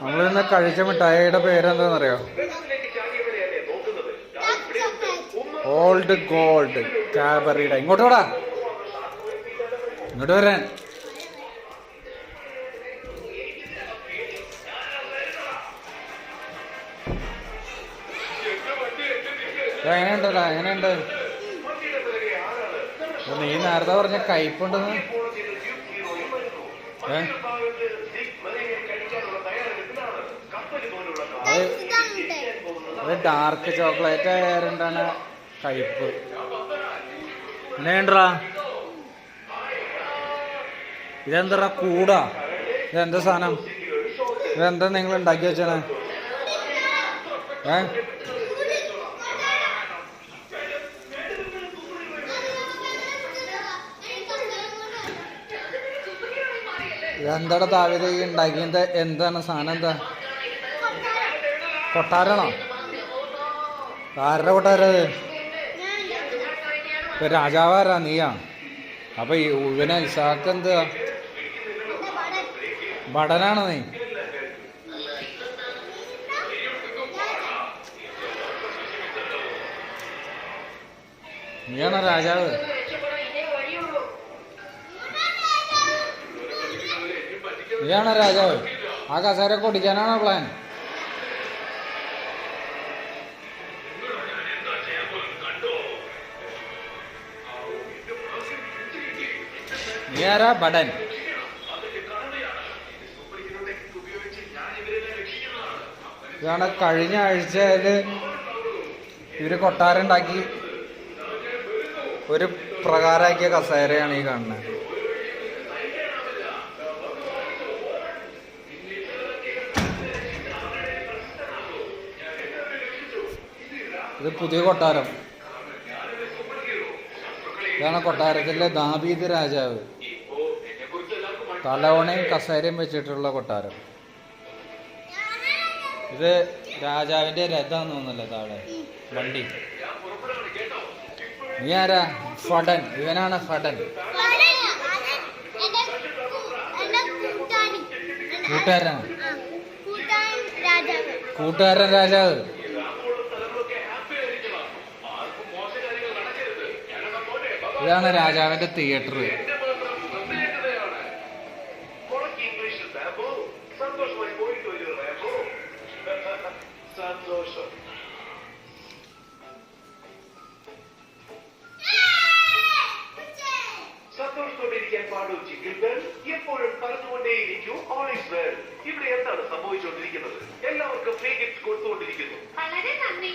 നമ്മളിന്ന് കഴിച്ച മിഠായിയുടെ പേരെന്താണെന്നറിയോ? Old gold കാബറിയുടെ. ഇങ്ങോട്ട് വാടാ, ഇങ്ങോട്ട് വരാൻ. എങ്ങനെയുണ്ടടാ, എങ്ങനെയുണ്ട്? നീ നേരത്തെ പറഞ്ഞ കയ്പുണ്ടെന്ന്. അത് ഡാർക്ക് ചോക്ലേറ്റ് ആയതുകൊണ്ടാണ് കയ്പ്. എങ്ങനെയുണ്ടാ? ഇതെന്താ കൂടാ? ഇതെന്താ സാധനം? ഇതെന്താ നിങ്ങൾ ഉണ്ടാക്കി വെച്ചാണ്? ഇതെന്താടാ ദാവീദ് ഈ ഉണ്ടാക്കിയത്? എന്താണ് സാധനം? എന്താ കൊട്ടാരാണോ? ആരുടെ കൊട്ടാരത്? ഇപ്പൊ രാജാവാരാ? നീയാ? അപ്പൊ ഇവനെ ഇസാക്ക് എന്താ ഭടനാണോ നീ? നീയാണോ രാജാവ്? നീയാണോ രാജാവ്? ആ കസേര കൊടിക്കാനാണോ പ്ലാൻ? നീ ആരാ? ഭടൻ. ഇതാണ് കഴിഞ്ഞ ആഴ്ചയില് ഇവര് കൊട്ടാരുണ്ടാക്കി ഒരു പ്രകാരമാക്കിയ കസേരയാണ് ഈ കാണുന്നത്. ഇത് പുതിയ കൊട്ടാരം. ഇതാണ് കൊട്ടാരത്തിലെ ദാവീദ് രാജാവ്. തലവണയും കസേരയും വെച്ചിട്ടുള്ള കൊട്ടാരം. ഇത് രാജാവിന്റെ രഥം തോന്നല്ലേ താഴെ വണ്ടി. നീ ആരാ? ഫടൻ. ഇവനാണ് ഫടൻ. കൂട്ടുകാരനാണ്. കൂട്ടുകാരൻ രാജാവ്. ഇതാണ് രാജാവിന്റെ തിയേറ്റർ. സന്തോഷത്തോടെയിരിക്കാൻ പാടൂ ജിങ്കിൾ ബെൽ. എപ്പോഴും പറഞ്ഞുകൊണ്ടേയിരിക്കൂ ഓൾ ഈസ് വെൽ. ഇവിടെ എന്താണ് സംഭവിച്ചുകൊണ്ടിരിക്കുന്നത്? എല്ലാവർക്കും ഫ്രീ ഗിഫ്റ്റ് കൊടുത്തുകൊണ്ടിരിക്കുന്നു. വളരെ നന്ദി.